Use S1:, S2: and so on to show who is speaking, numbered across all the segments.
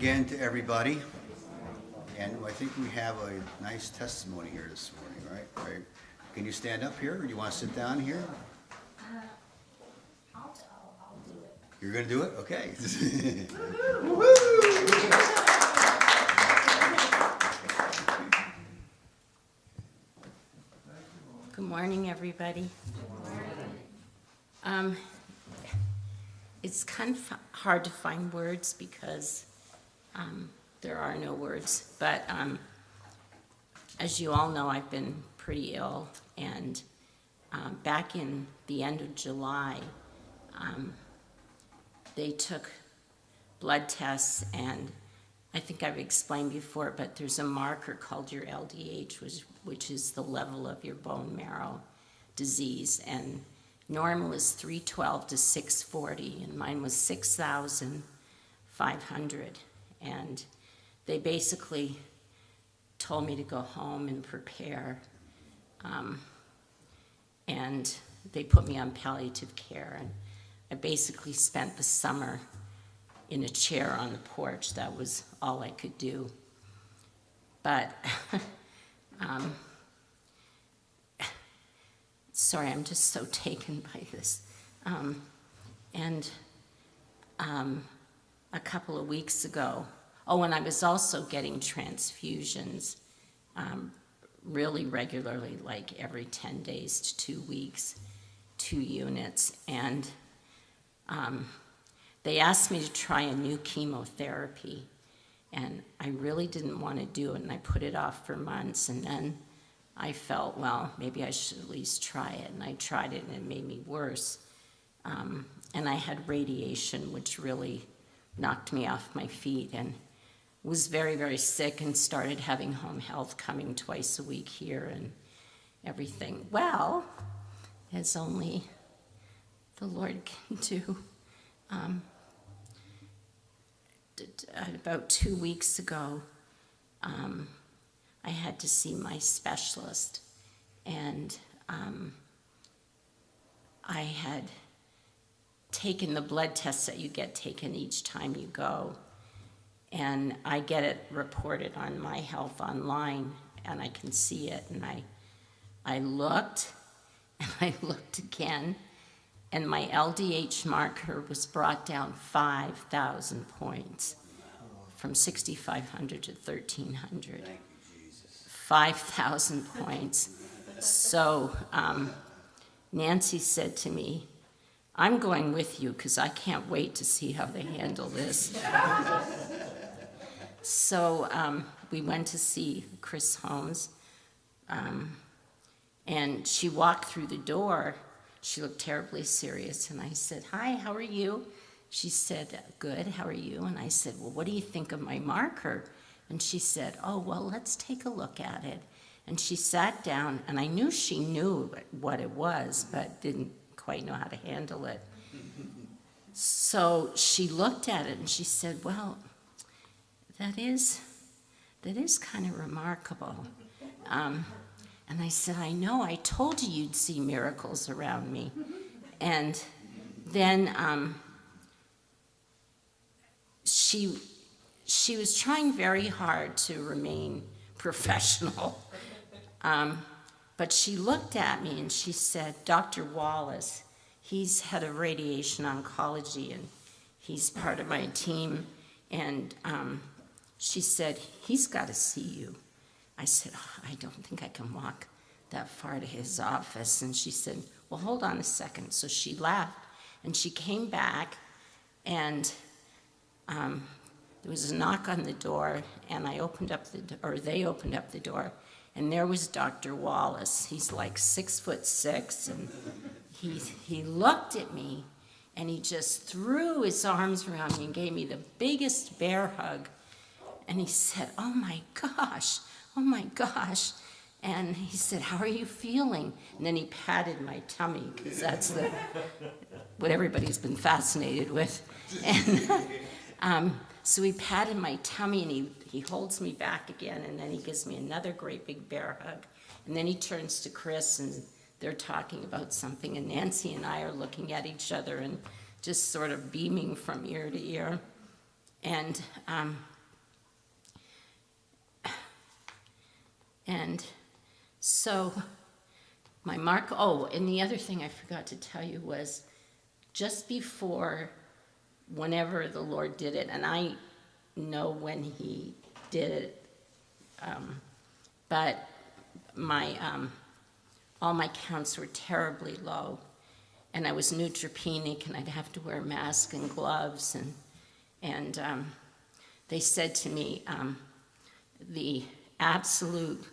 S1: again to everybody. And I think we have a nice testimony here this morning, right? Can you stand up here, or do you want to sit down here?
S2: I'll do it.
S1: You're going to do it? Okay.
S2: Good morning, everybody. It's kind of hard to find words because there are no words. But as you all know, I've been pretty ill. And back in the end of July, they took blood tests, and I think I've explained before, but there's a marker called your LDH, which is the level of your bone marrow disease. And normal is 312 to 640, and mine was 6,500. And they basically told me to go home and prepare. And they put me on palliative care. And I basically spent the summer in a chair on the porch. That was all I could do. But sorry, I'm just so taken by this. And a couple of weeks ago, and I was also getting transfusions really regularly, like every 10 days to 2 weeks, 2 units. And they asked me to try a new chemotherapy, and I really didn't want to do it, and I put it off for months. And then I felt, well, maybe I should at least try it, and I tried it, and it made me worse. And I had radiation, which really knocked me off my feet, and was very, very sick, and started having home health coming twice a week here and everything. Well, as only the Lord can do. About 2 weeks ago, I had to see my specialist, and I had taken the blood tests that you get taken each time you go, and I get it reported on My Health Online, and I can see it, and I looked, and I looked again, and my LDH marker was brought down 5,000 points, from 6,500 to 1,300. 5,000 points. So Nancy said to me, I'm going with you because I can't wait to see how they handle this. So we went to see Chris Holmes, and she walked through the door. She looked terribly serious, and I said, hi, how are you? She said, good, how are you? And I said, well, what do you think of my marker? And she said, oh, well, let's take a look at it. And she sat down, and I knew she knew what it was, but didn't quite know how to handle it. So she looked at it, and she said, well, that is kind of remarkable. And I said, I know, I told you you'd see miracles around me. And then she was trying very hard to remain professional. But she looked at me and she said, Dr. Wallace, he's head of radiation oncology, and he's part of my team. And she said, he's got to see you. I said, I don't think I can walk that far to his office. And she said, well, hold on a second. So she left, and she came back, and there was a knock on the door, and they opened up the door, and there was Dr. Wallace. He's like 6'6", and he looked at me, and he just threw his arms around me and gave me the biggest bear hug. And he said, oh my gosh. And he said, how are you feeling? And then he patted my tummy, because that's what everybody's been fascinated with. And so he patted my tummy, and he holds me back again, and then he gives me another great big bear hug. And then he turns to Chris, and they're talking about something, and Nancy and I are looking at each other and just sort of beaming from ear to ear. And And so and the other thing I forgot to tell you was just before whenever the Lord did it, and I know when he did it, but all my counts were terribly low, and I was neutropenic, and I'd have to wear a mask and gloves, and they said to me, the absolute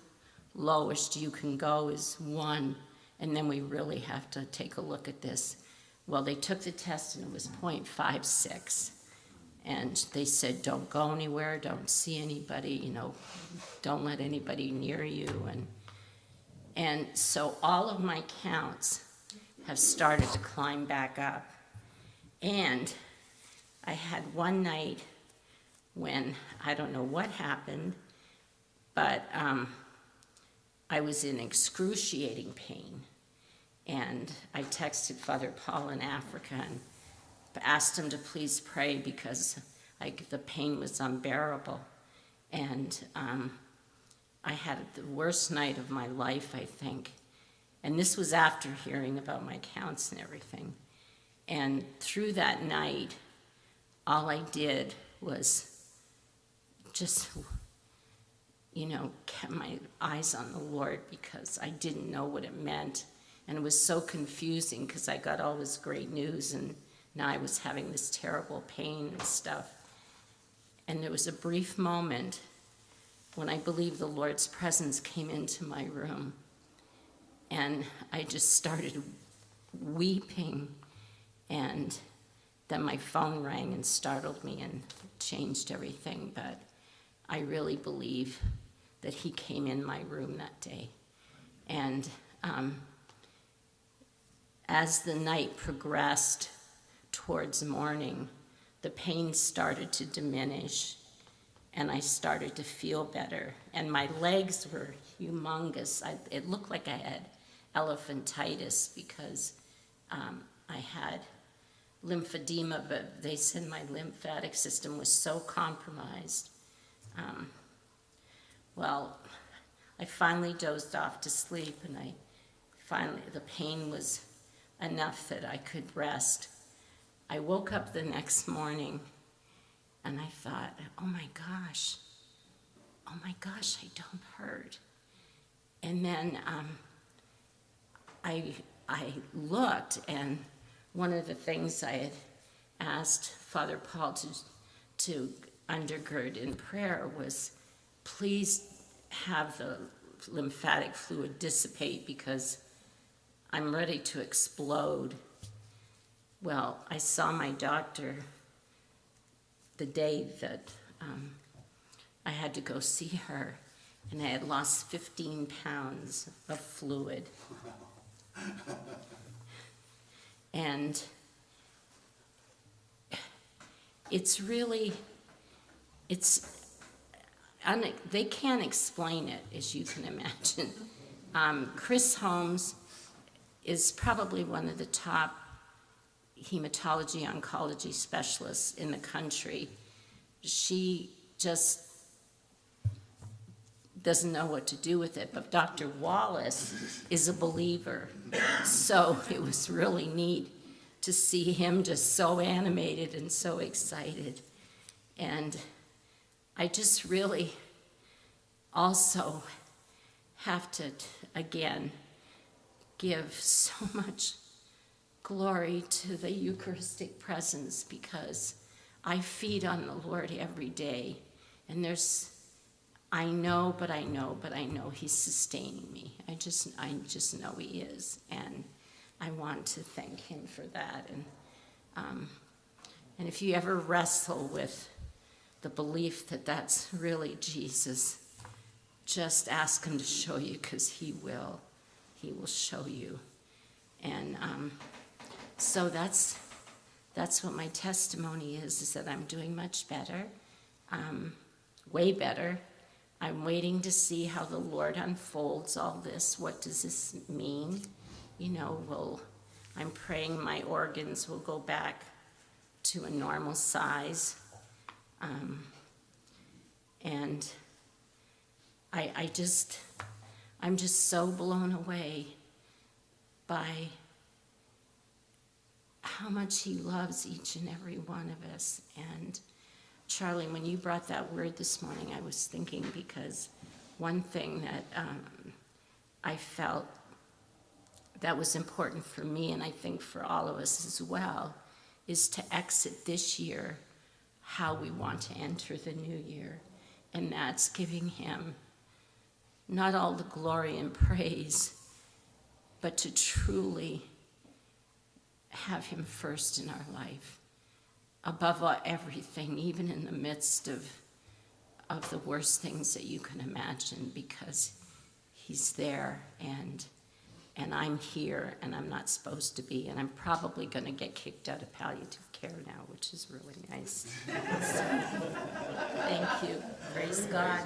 S2: lowest you can go is 1, and then we really have to take a look at this. Well, they took the test, and it was 0.56. And they said, don't go anywhere, don't see anybody, don't let anybody near you. And so all of my counts have started to climb back up. And I had one night when, I don't know what happened, but I was in excruciating pain. And I texted Father Paul in Africa and asked him to please pray because the pain was unbearable. And I had the worst night of my life, I think. And this was after hearing about my counts and everything. And through that night, all I did was just, kept my eyes on the Lord because I didn't know what it meant. And it was so confusing because I got all this great news and now I was having this terrible pain and stuff. And there was a brief moment when I believe the Lord's presence came into my room. And I just started weeping. And then my phone rang and startled me and changed everything. But I really believe that he came in my room that day. And as the night progressed towards morning, the pain started to diminish and I started to feel better. And my legs were humongous. It looked like I had elephantitis because I had lymphedema, but they said my lymphatic system was so compromised. Well, I finally dozed off to sleep and the pain was enough that I could rest. I woke up the next morning and I thought, oh my gosh, I don't hurt. And then I looked, and one of the things I had asked Father Paul to undergird in prayer was, please have the lymphatic fluid dissipate because I'm ready to explode. Well, I saw my doctor the day that I had to go see her, and I had lost 15 pounds of fluid. And they can't explain it, as you can imagine. Chris Holmes is probably one of the top hematology oncology specialists in the country. She just doesn't know what to do with it, but Dr. Wallace is a believer. So it was really neat to see him just so animated and so excited. And I just really also have to, again, give so much glory to the Eucharistic presence because I feed on the Lord every day. And I know he's sustaining me. I just know he is. And I want to thank him for that. And if you ever wrestle with the belief that that's really Jesus, just ask him to show you because he will. He will show you. And so that's what my testimony is that I'm doing much better, way better. I'm waiting to see how the Lord unfolds all this. What does this mean? I'm praying my organs will go back to a normal size. And I just I'm just so blown away by how much he loves each and every one of us. And Charlie, when you brought that word this morning, I was thinking, because one thing that I felt that was important for me, and I think for all of us as well, is to exit this year how we want to enter the new year. And that's giving him not all the glory and praise, but to truly have him first in our life, above everything, even in the midst of the worst things that you can imagine, because he's there, and I'm here, and I'm not supposed to be, and I'm probably going to get kicked out of palliative care now, which is really nice. So, thank you. Praise God.